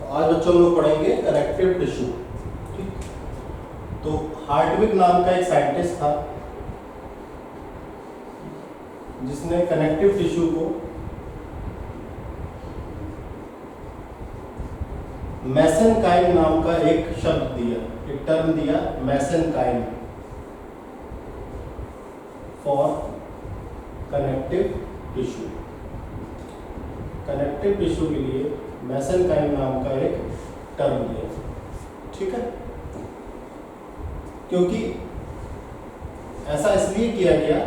आज बच्चों हम लोग पढ़ेंगे कनेक्टिव टिश्यू। ठीक, तो हार्टविक नाम का एक साइंटिस्ट था जिसने कनेक्टिव टिश्यू को मेसेनकाइम नाम का एक शब्द दिया, एक टर्म दिया, mesenchyme for connective tissue. Connective tissue के लिए मेसेनकाइम नाम का एक टर्म दिया। ठीक है, क्योंकि ऐसा इसलिए किया गया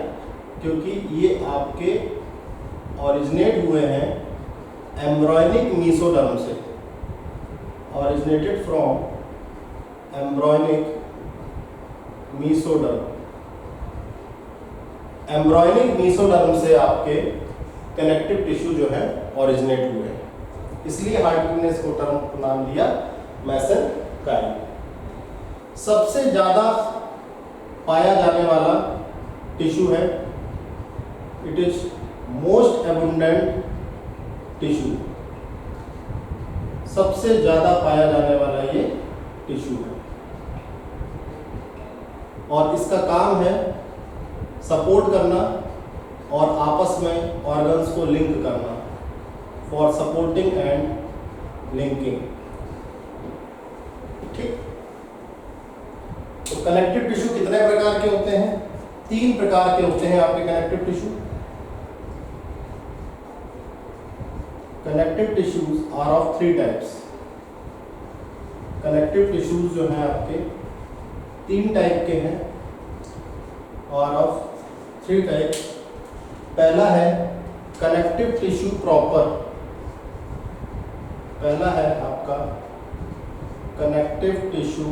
क्योंकि ये आपके ओरिजिनेट हुए हैं एम्ब्रॉयनिक मीसोडर्म से, originated from embryonic mesoderm। Embryonic mesoderm से आपके कनेक्टिव टिश्यू जो है ओरिजिनेट हुए हैं, इसलिए हार्टविक ने इसको टर्म नाम दिया मेसेनकाइम। सबसे ज्यादा पाया जाने वाला टिश्यू है, इट इज मोस्ट एबुंडेंट टिश्यू, सबसे ज्यादा पाया जाने वाला ये टिश्यू है और इसका काम है सपोर्ट करना और आपस में ऑर्गन्स को लिंक करना, फॉर सपोर्टिंग एंड लिंकिंग। ठीक, तो कनेक्टिव टिश्यू कितने प्रकार के होते हैं? 3 प्रकार के होते हैं आपके connective tissue. Connective tissues are of 3 types. Connective tissues जो हैं आपके 3 टाइप के हैं और ऑफ 3 टाइप्स। पहला है कनेक्टिव टिश्यू प्रॉपर, पहला है आपका connective tissue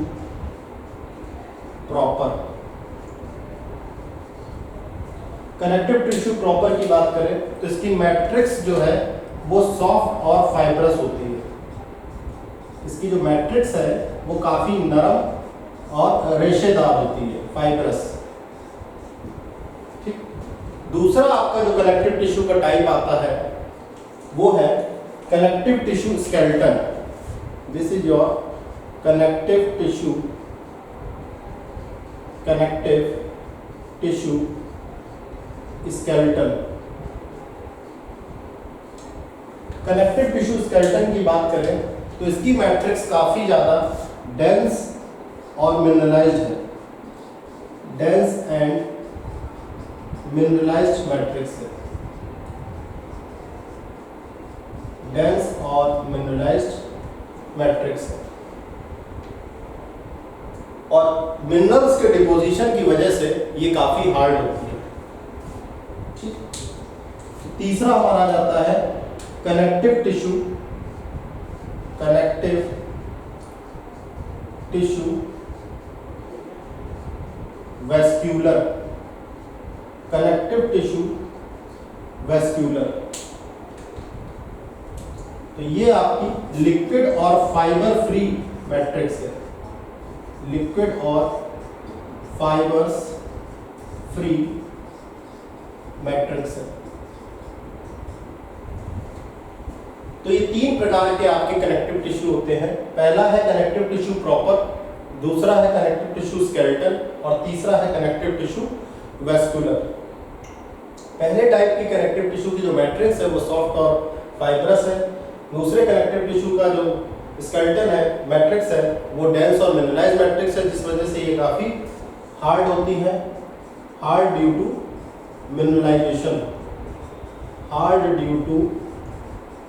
proper. Connective tissue proper की बात करें तो इसकी मैट्रिक्स जो है वो सॉफ्ट और फाइब्रस होती है। इसकी जो मैट्रिक्स है वो काफी नरम और रेशेदार होती है, फाइब्रस। ठीक, दूसरा आपका जो कनेक्टिव टिश्यू का टाइप आता है वो है connective tissue skeleton. This is your connective tissue, connective tissue skeleton. Connective tissue skeleton की बात करें तो इसकी मैट्रिक्स काफी ज्यादा डेंस और मिनरलाइज्ड है, डेंस एंड मिनरलाइज्ड मैट्रिक्स है, डेंस और मिनरलाइज्ड मैट्रिक्स है और मिनरल्स के डिपोजिशन की वजह से ये काफी हार्ड होती है। ठीक, तीसरा माना जाता है connective tissue, connective tissue vascular, connective tissue vascular. तो ये आपकी लिक्विड और फाइबर फ्री मैट्रिक्स है, लिक्विड और फाइबर्स फ्री मैट्रिक्स है। तो ये 3 प्रकार के आपके कनेक्टिव टिश्यू होते हैं। पहला है कनेक्टिव टिश्यू प्रॉपर, दूसरा है कनेक्टिव टिश्यू स्केलेटन और तीसरा है कनेक्टिव टिश्यू वेस्कुलर। पहले टाइप की कनेक्टिव टिश्यू की जो मैट्रिक्स है वो सॉफ्ट और फाइब्रस है। दूसरे कनेक्टिव टिश्यू का जो स्केलेटन है, मैट्रिक्स है, वो डेंस और मिनरलाइज्ड मैट्रिक्स है, जिस वजह से ये काफी हार्ड होती है, hard due to mineralisation, hard due to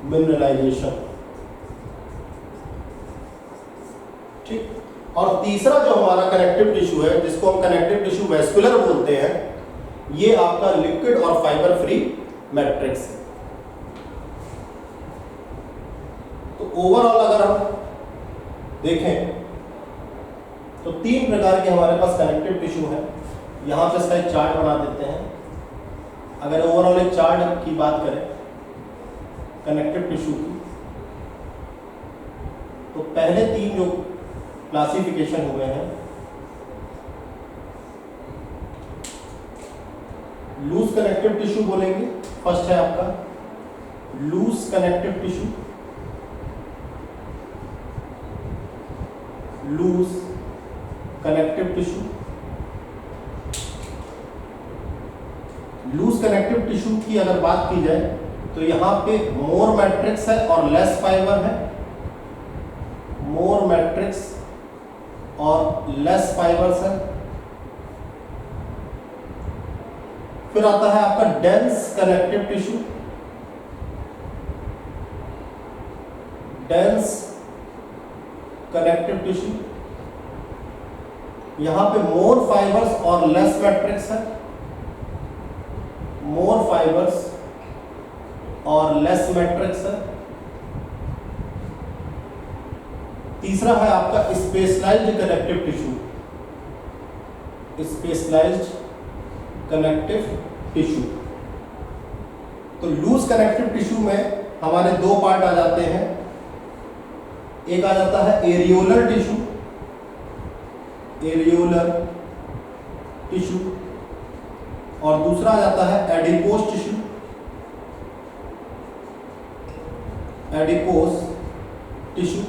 mineralisation. ठीक, और तीसरा जो हमारा कनेक्टिव टिश्यू है जिसको हम कनेक्टिव टिश्यू वेस्कुलर बोलते हैं, ये आपका लिक्विड और फाइबर फ्री मैट्रिक्स है। तो ओवरऑल अगर हम देखें तो 3 प्रकार के हमारे पास कनेक्टिव टिश्यू है। यहां पे इसका एक चार्ट बना देते हैं। अगर ओवरऑल एक चार्ट की बात करें कनेक्टिव टिश्यू की, तो पहले 3 जो क्लासिफिकेशन हुए हैं, लूज कनेक्टिव टिश्यू बोलेंगे। फर्स्ट है आपका loose connective tissue, loose connective tissue. Loose connective tissue की अगर बात की जाए तो यहां पे मोर मैट्रिक्स है और लेस फाइबर है, मोर मैट्रिक्स और लेस फाइबर्स है। फिर आता है आपका dense connective tissue, dense connective tissue, यहां पे मोर फाइबर्स और लेस मैट्रिक्स है, मोर फाइबर्स और लेस मैट्रिक्स है। तीसरा है आपका specialised connective tissue, specialised connective tissue. तो लूज कनेक्टिव टिश्यू में हमारे दो पार्ट आ जाते हैं, एक आ जाता है एरियोलर टिश्यू, एरियोलर टिश्यू, और दूसरा आ जाता है एडिपोज टिश्यू, एडिपोज टिश्यू।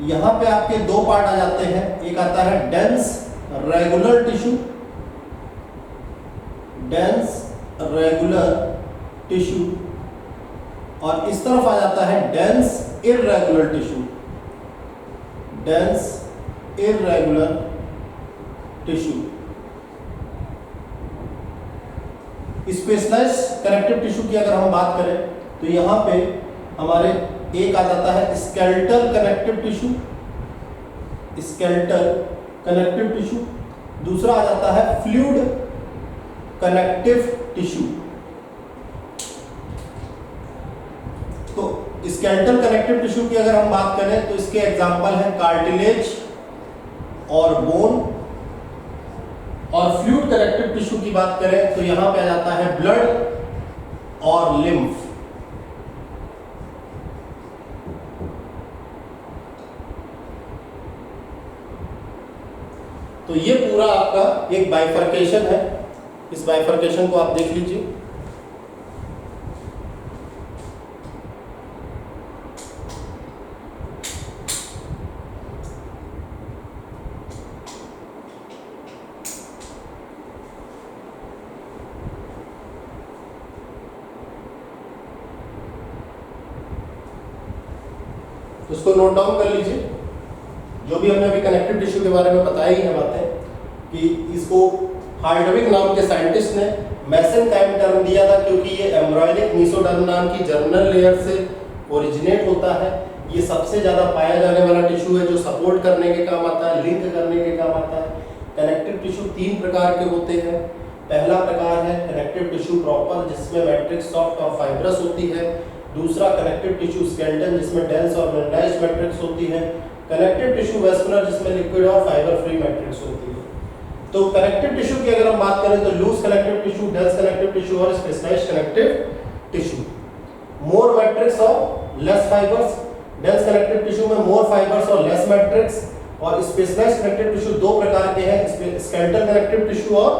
यहां पे आपके दो पार्ट आ जाते हैं, एक आता है dense regular tissue, dense regular tissue, और इस तरफ आ जाता है dense irregular tissue, dense irregular tissue. Specialised connective tissue की अगर हम बात करें तो यहां पे हमारे एक आ जाता है skeletal connective tissue, skeletal connective tissue, दूसरा आ जाता है फ्लूइड कनेक्टिव टिश्यू। तो स्केलेटल कनेक्टिव टिश्यू की अगर हम बात करें तो इसके एग्जांपल हैं कार्टिलेज और बोन, और फ्लूइड कनेक्टिव टिश्यू की बात करें तो यहां पे आ जाता है ब्लड और लिम्फ। तो ये पूरा आपका एक बाइफर्केशन है, इस बाइफर्केशन को आप देख लीजिए। उसको नोट डाउन कर लीजिए, जो भी हमने अभी कनेक्टिव टिश्यू के बारे में बताई है बातें, कि इसको हार्डविक नाम के साइंटिस्ट ने मेसेनकाइम टर्म दिया था, क्योंकि ये एम्ब्रायोनिक मेसोडर्म नाम की जर्मिनल लेयर से ओरिजिनेट होता है। ये सबसे ज़्यादा पाया जाने वाला टिश्यू है, जो सपोर्ट करने के काम आता है, लिंक करने के काम आता है। कनेक्टिव टिश्यू 3 प्रकार के होते हैं। पहला प्रकार है कनेक्टिव टिश्यू प्रॉपर, जिसमें मैट्रिक्स सॉफ्ट और फाइब्रस होती है। दूसरा कनेक्टिव टिश्यू स्केलेटन, जिसमें डेंस और मिनरलाइज्ड मैट्रिक्स होती है। कनेक्टिव टिश्यू वैस्कुलर, जिसमें लिक्विड और फाइबर फ्री मैट्रिक्स होती है। तो कनेक्टिव टिश्यू की अगर हम बात करें तो loose connective tissue, dense connective tissue और specialised connective tissue. More matrix और less fibres, dense connective tissue में मोर फाइबर्स और लेस मैट्रिक्स, और स्पेशलाइज्ड कनेक्टिव टिश्यू 2 प्रकार के हैं, स्केलेटल कनेक्टिव टिश्यू और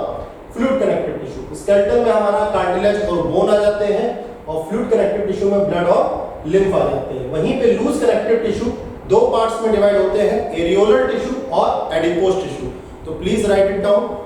फ्लूइड कनेक्टिव टिश्यू। स्केलेटल में हमारा कार्टिलेज और बोन आ जाते हैं, और फ्लूइड कनेक्टिव टिश्यू में ब्लड और लिम्फ आ जाते हैं। वहीं पे लूज कनेक्टिव टिश्यू 2 पार्ट्स में डिवाइड होते हैं, एरियोलर टिश्यू और एडिपोज टिश्यू। तो प्लीज राइट इट डाउन।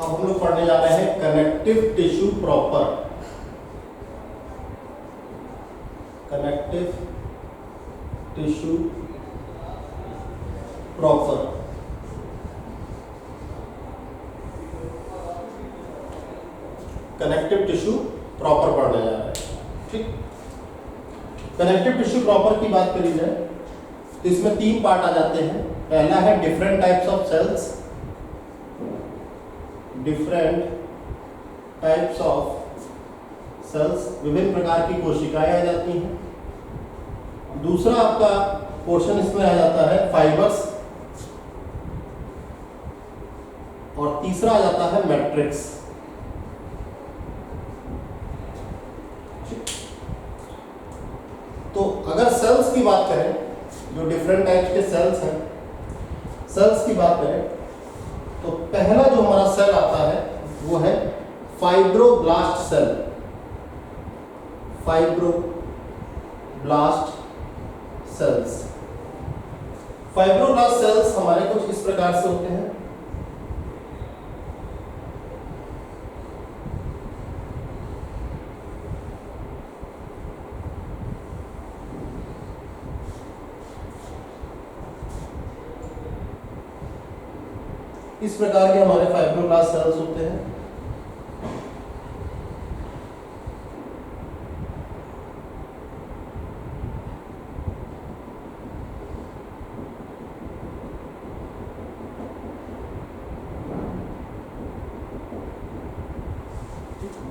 अब हम लोग पढ़ने जा रहे हैं connective tissue proper. Connective tissue proper. Connective tissue proper पढ़ने जा रहे हैं। ठीक, कनेक्टिव टिश्यू प्रॉपर की बात करी जाए तो इसमें 3 पार्ट आ जाते हैं। पहला है different types of cells. Different types of cells, विभिन्न प्रकार की कोशिकाएं आ जाती हैं। दूसरा आपका पोर्शन इसमें आ जाता है फाइबर्स, और तीसरा आ जाता है मैट्रिक्स। तो अगर सेल्स की बात करें, जो डिफरेंट टाइप्स के सेल्स हैं, सेल्स की बात करें तो पहला जो हमारा सेल आता है वो है fibroblast cell. Fibroblast cells. Fibroblast cells हमारे कुछ इस प्रकार से होते हैं। इस प्रकार के हमारे फाइब्रोब्लास्ट सेल्स होते हैं।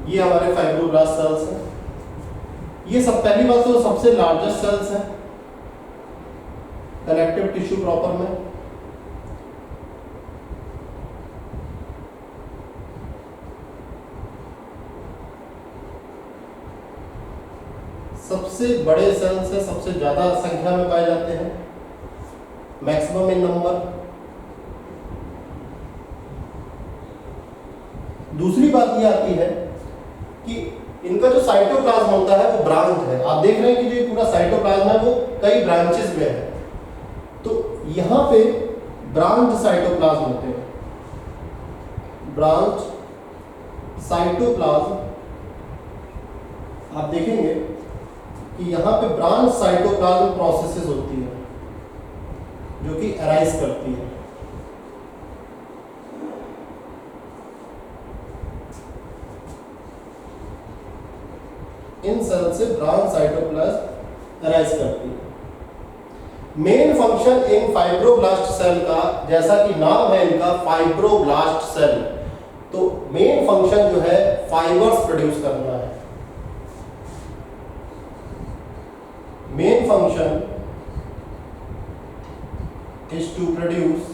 ये हमारे फाइब्रोब्लास्ट सेल्स हैं। ये सब, पहली बात तो सबसे लार्जेस्ट सेल्स हैं कनेक्टिव टिश्यू प्रॉपर में। सबसे बड़े सेल्स है, सबसे ज्यादा संख्या में पाए जाते हैं, मैक्सिमम इन नंबर। दूसरी बात ये आती है कि इनका जो साइटोप्लाज्म होता है वो ब्रांच है। आप देख रहे हैं कि जो ये पूरा साइटोप्लाज्म है वो कई ब्रांचेस में है। तो यहां पे ब्रांच साइटोप्लाज्म होते हैं। ब्रांच साइटोप्लाज्म, आप देखेंगे कि यहाँ पे ब्रांच साइटोप्लाज्म प्रोसेसेस होती है जो कि अराइज करती है। इन सेल से ब्रांच साइटोप्लाज्म अराइज करती है। मेन फंक्शन इन फाइब्रोब्लास्ट सेल का, जैसा कि नाम है इनका फाइब्रोब्लास्ट सेल, तो मेन फंक्शन जो है फाइबर्स प्रोड्यूस करना है। Main function is to produce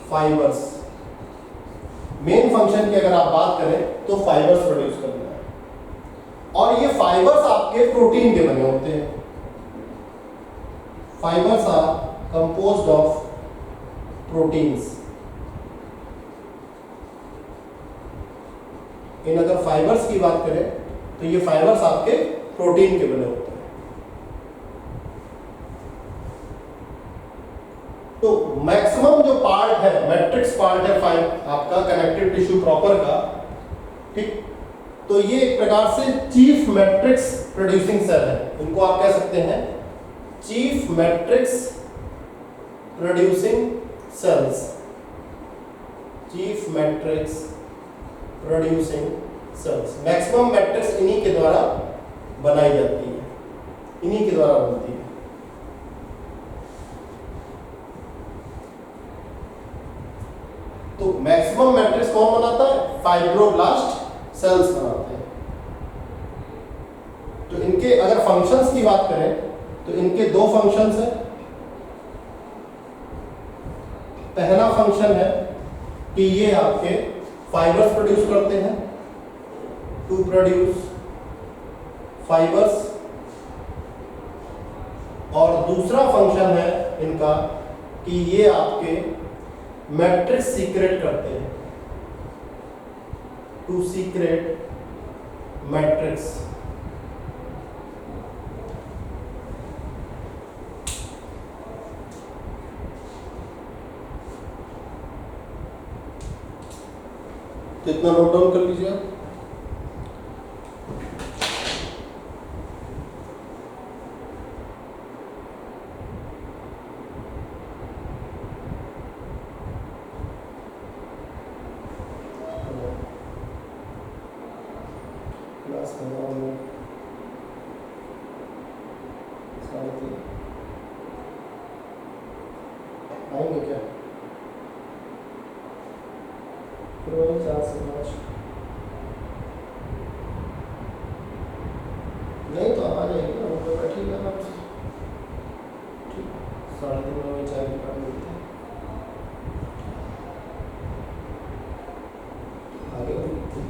fibers। Main function की अगर आप बात करें तो फाइबर्स प्रोड्यूस करना है, और ये फाइबर्स आपके प्रोटीन के बने होते हैं। Fibres are composed of proteins. इन अगर फाइबर्स की बात करें तो ये फाइबर्स आपके प्रोटीन के बने होते हैं। तो मैक्सिमम जो पार्ट है, मैट्रिक्स पार्ट है आपका कनेक्टिव टिश्यू प्रॉपर का, ठीक, तो ये एक प्रकार से चीफ मैट्रिक्स प्रोड्यूसिंग सेल है। इनको आप कह सकते हैं chief matrix producing sales. Chief matrix producing sales. Maximum matrix इन्हीं के द्वारा बनाई जाती है, इन्हीं के द्वारा बनती है। तो मैक्सिमम मैट्रिक्स कौन बनाता है? फाइब्रोब्लास्ट सेल्स बनाते हैं। तो इनके अगर फंक्शंस की बात करें तो इनके 2 फंक्शंस हैं। पहला फंक्शन है कि ये आपके फाइबर्स प्रोड्यूस करते हैं, टू प्रोड्यूस फाइबर्स, और दूसरा फंक्शन है इनका कि ये आपके मैट्रिक्स सीक्रेट करते हैं, टू सीक्रेट मैट्रिक्स। तो इतना नोट डाउन कर लीजिए आप। क्लास में आएंगे क्या? फिर वही 4 से 5 नहीं तो आ जाएगी ना, ऊपर बैठिएगा आराम से। ठीक, 3:30 में चाय की पानी मिलती है आगे ठीक।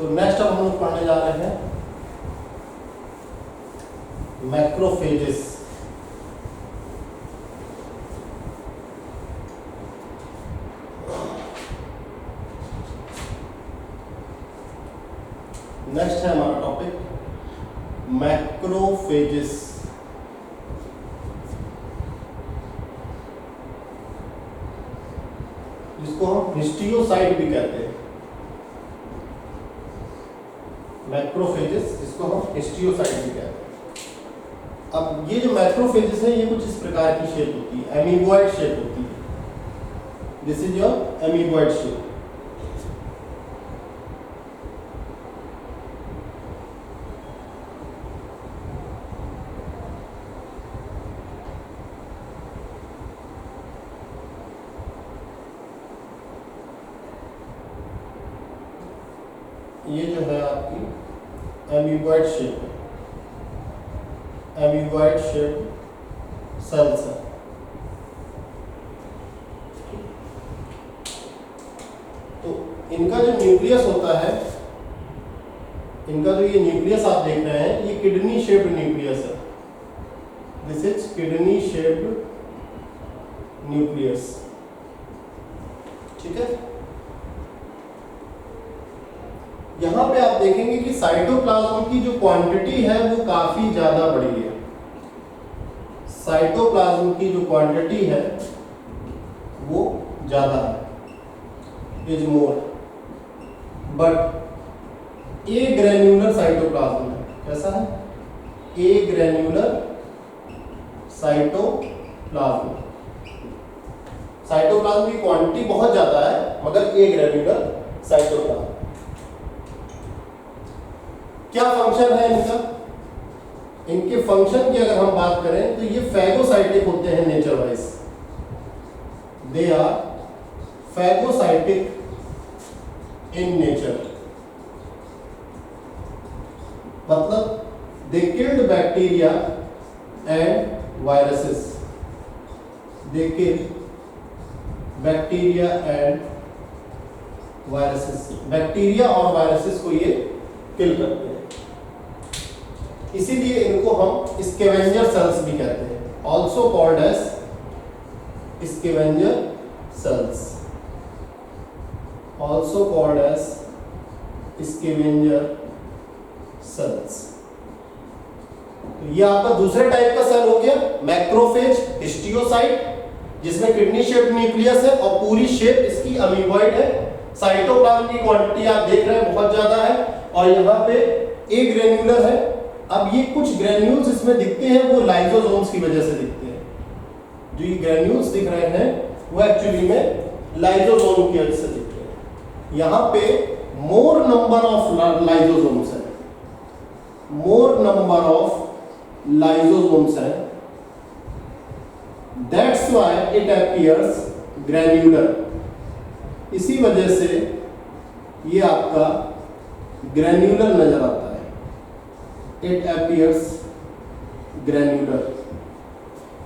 तो नेक्स्ट अब हम लोग पढ़ने जा रहे हैं मैक्रोफेजेस। नेक्स्ट है हमारा टॉपिक मैक्रोफेजेस। जिसको हम हिस्टियोसाइट भी कहते हैं। मैक्रोफेजेस जिसको हम हिस्टियोसाइट भी कहते हैं। अब ये जो मैक्रोफेजेस है ये कुछ इस प्रकार की शेप होती है, एमीबॉइड शेप होती है। This is your amoeboid shape. ये जो है आपकी एमीबॉइड शेप है, एमीबॉइड शेप सेल्स है। तो इनका जो न्यूक्लियस होता है, इनका जो ये न्यूक्लियस आप देख रहे हैं ये किडनी शेप्ड न्यूक्लियस है। This is kidney shaped nucleus. ठीक है, यहां पे आप देखेंगे कि साइटोप्लाज्म की जो क्वांटिटी है वो काफी ज्यादा बड़ी है। साइटोप्लाज्म की जो क्वांटिटी है वो ज्यादा है, is more, but A granular cytoplasm है। कैसा है? ए ग्रेन्युलर साइटोप्लाज्म। साइटोप्लाज्म की क्वांटिटी बहुत ज्यादा है मगर ए ग्रेन्युलर साइटोप्लाज्म। क्या फंक्शन है इनका? इनके फंक्शन की अगर हम बात करें तो ये फैगोसाइटिक होते हैं nature wise. They are phagocytic in nature, मतलब they killed bacteria and viruses. They kill bacteria and viruses. Bacteria और वायरसेस को ये किल करते हैं, इसीलिए इनको हम स्कैवेंजर सेल्स भी कहते हैं, also called as scavenger cells, also called as scavenger cells. तो ये आपका दूसरे टाइप का सेल हो गया मैक्रोफेज, हिस्टियोसाइट, जिसमें किडनी शेप न्यूक्लियस है और पूरी शेप इसकी अमीबॉइड है। साइटोप्लाज्म की क्वांटिटी आप देख रहे हैं बहुत ज्यादा है और यहाँ पे ए ग्रेन्युलर है। अब ये कुछ ग्रेन्यूल्स इसमें दिखते हैं वो लाइसोसोम्स की वजह से दिखते हैं। जो ये ग्रेन्यूल्स दिख रहे हैं वो एक्चुअली में लाइसोसोम की वजह से दिखते हैं। यहाँ पे मोर नंबर ऑफ लाइसोसोम्स है, मोर नंबर ऑफ लाइसोसोम्स है, that's why it appears granular. इसी वजह से ये आपका ग्रेन्युलर नजर आता है, इट अपीयर्स ग्रेन्युलर।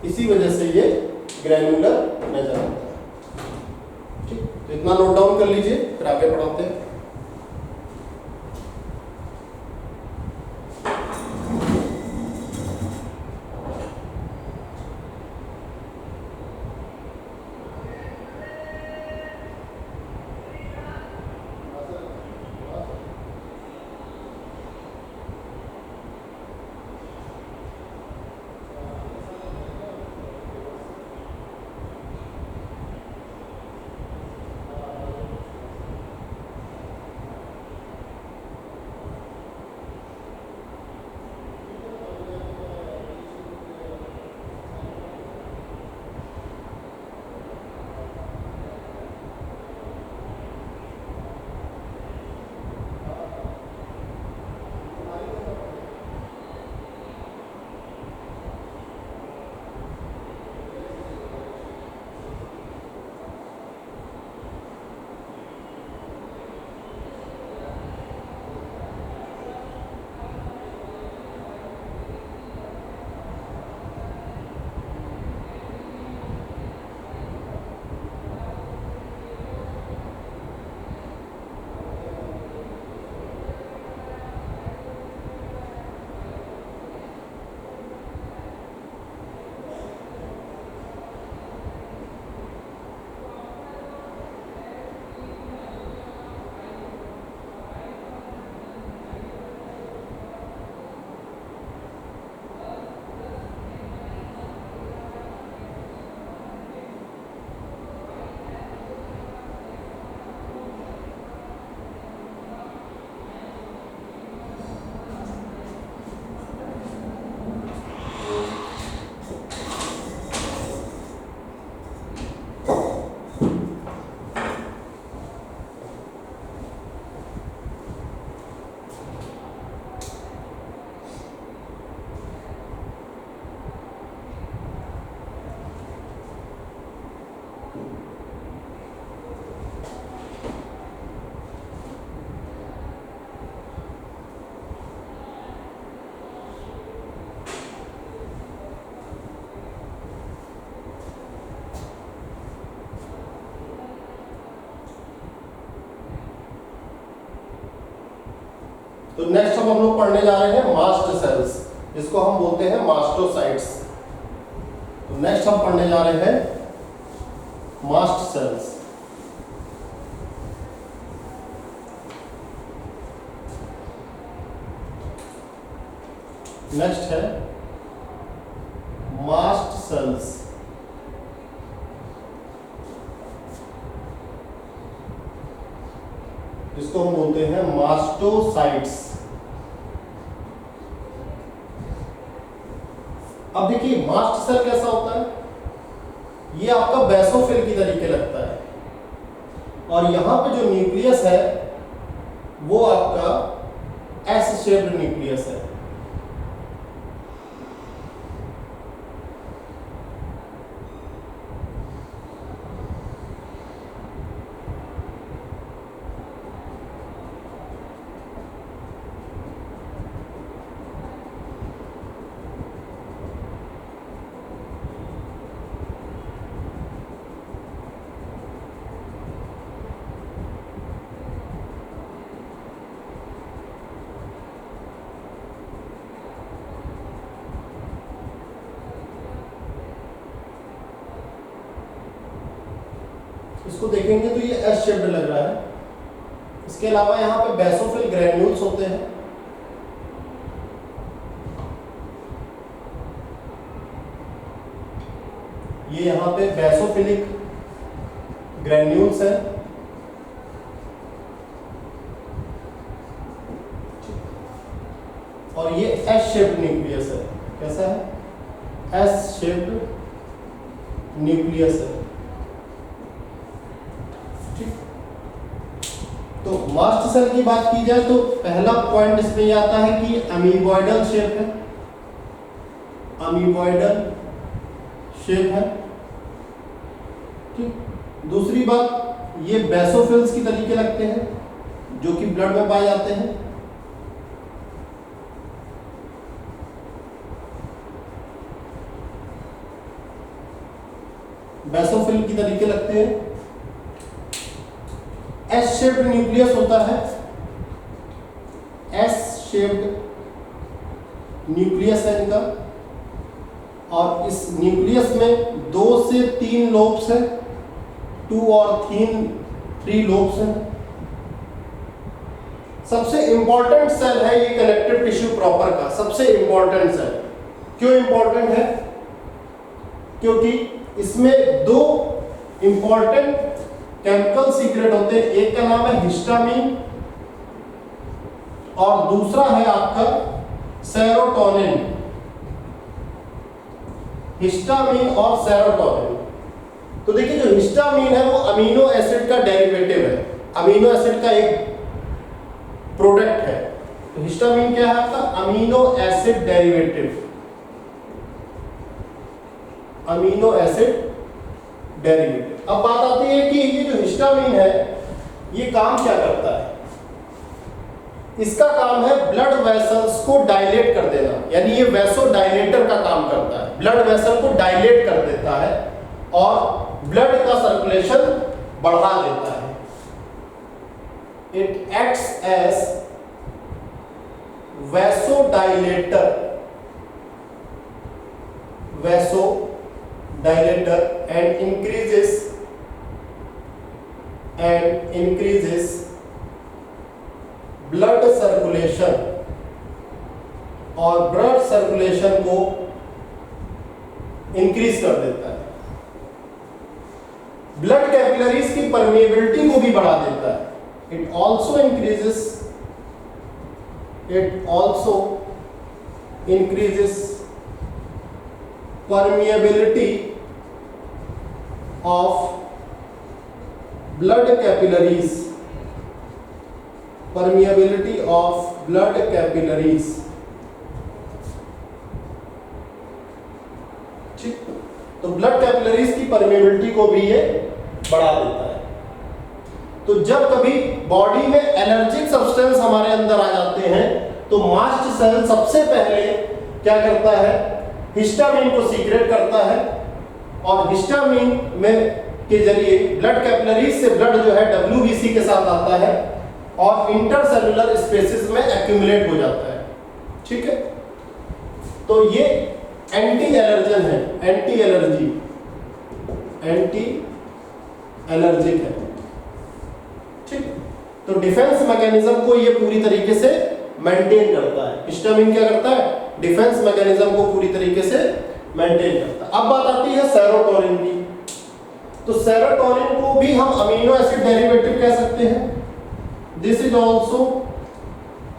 इसी वजह से ये ग्रेन्युलर नजर आता है। ठीक, तो इतना नोट डाउन कर लीजिए, फिर आगे पढ़ाते हैं। तो नेक्स्ट हम लोग पढ़ने जा रहे हैं मास्ट सेल्स, जिसको हम बोलते हैं मास्टोसाइट्स। तो नेक्स्ट हम पढ़ने जा रहे हैं मास्ट सेल्स। नेक्स्ट है मास्ट सेल्स। इसको हम बोलते हैं मास्टोसाइट्स। अब देखिए मास्ट सेल कैसा होता है, ये आपका बेसोफिल की तरीके लगता है, और यहां पे जो न्यूक्लियस है वो आपका एस शेप्ड न्यूक्लियस है। इसको देखेंगे तो ये एस शेप्ड लग रहा है। इसके अलावा यहाँ पे बेसोफिल ग्रेन्यूल्स होते हैं। ये यहाँ पे बेसोफिलिक ग्रेन्यूल्स है। और ये एस शेप्ड न्यूक्लियस है। कैसा है? एस शेप्ड न्यूक्लियस है। तो मास्ट सेल की बात की जाए तो पहला पॉइंट इसमें ये आता है कि अमीबॉइडल शेप है। अमीबॉइडल शेप है, ठीक। दूसरी बात, ये बेसोफिल्स की तरीके लगते हैं जो कि ब्लड में पाए जाते हैं। बेसोफिल की तरीके लगते हैं। एस शेप्ड न्यूक्लियस होता है। एस शेप्ड न्यूक्लियस है इनका, और इस न्यूक्लियस में 2 से 3 लोब्स हैं, 2 और 3 लोब्स हैं। सबसे इंपॉर्टेंट सेल है ये कनेक्टिव टिश्यू प्रॉपर का, सबसे इंपॉर्टेंट सेल। क्यों इंपॉर्टेंट है? क्योंकि इसमें 2 इंपॉर्टेंट केमिकल सीक्रेट होते हैं। एक का नाम है हिस्टामिन और दूसरा है आपका सेरोटोनिन। हिस्टामिन और सेरोटोनिन। तो देखिए जो हिस्टामिन है वो अमीनो एसिड का डेरिवेटिव है, अमीनो एसिड का एक प्रोडक्ट है। तो हिस्टामिन क्या है आपका? Amino acid derivative. Amino acid derivative. अब बात आती है कि ये जो हिस्टामिन है ये काम क्या करता है? इसका काम है ब्लड वेसल्स को डायलेट कर देना, यानी ये वेसो डायलेटर का काम करता है। ब्लड वेसल को डायलेट कर देता है और ब्लड का सर्कुलेशन बढ़ा देता है। It acts as vasodilator, vasodilator and increases blood circulation, और ब्लड सर्कुलेशन को इंक्रीज कर देता है। ब्लड कैपिलरीज की परमेबिलिटी को भी बढ़ा देता है। It also increases permeability of blood capillaries, permeability of blood capillaries, ठीक। तो ब्लड कैपिलरीज की परमेबिलिटी को भी ये बढ़ा देता है। तो जब कभी बॉडी में एलर्जिक सब्सटेंस हमारे अंदर आ जाते हैं तो मास्ट सेल सबसे पहले क्या करता है? हिस्टामिन को सीक्रेट करता है, और हिस्टामिन में के जरिए ब्लड कैपिलरीज से ब्लड जो है WBC के साथ आता है और इंटरसेलुलर स्पेसिस में एक्यूमुलेट हो जाता है। ठीक है, तो ये एंटी एलर्जन है, एंटी एलर्जिक है। ठीक, तो डिफेंस मैकेनिज्म को ये पूरी तरीके से मेंटेन करता है। हिस्टामिन क्या करता है? डिफेंस मैकेनिज्म को पूरी तरीके से मेंटेन करता है। अब बात आती है सेरोटोनिन की। तो सेरोटोनिन को भी हम अमीनो एसिड डेरिवेटिव कह सकते हैं। This is also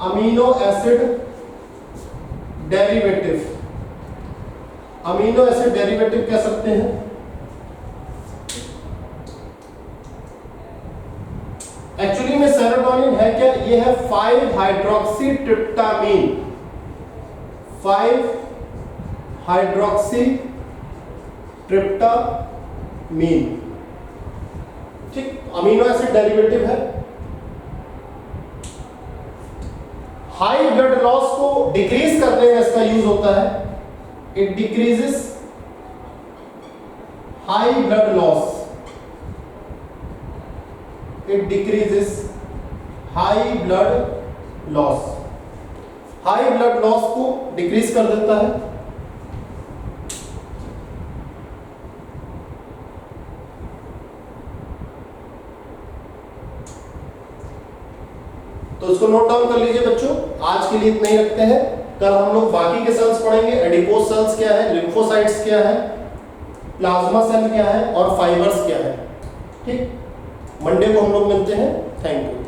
amino acid derivative, amino acid derivative कह सकते हैं। एक्चुअली में सेरोटोनिन है क्या? ये है 5 हाइड्रोक्सी ट्रिप्टामीन, 5 हाइड्रोक्सी ट्रिप्टामीन। ठीक, अमीनो एसिड डेरिवेटिव है। हाई ब्लड लॉस को डिक्रीज करने में इसका यूज होता है। It decreases high blood loss, it decreases high blood loss, high blood loss को डिक्रीज कर देता है। तो इसको नोट डाउन कर लीजिए बच्चों। आज के लिए इतना ही रखते हैं। कल हम लोग बाकी के सेल्स पढ़ेंगे। एडिपोज सेल्स क्या है, लिम्फोसाइट्स क्या है, प्लाज्मा सेल क्या है और फाइबर्स क्या है। ठीक, मंडे को हम लोग मिलते हैं। Thank you.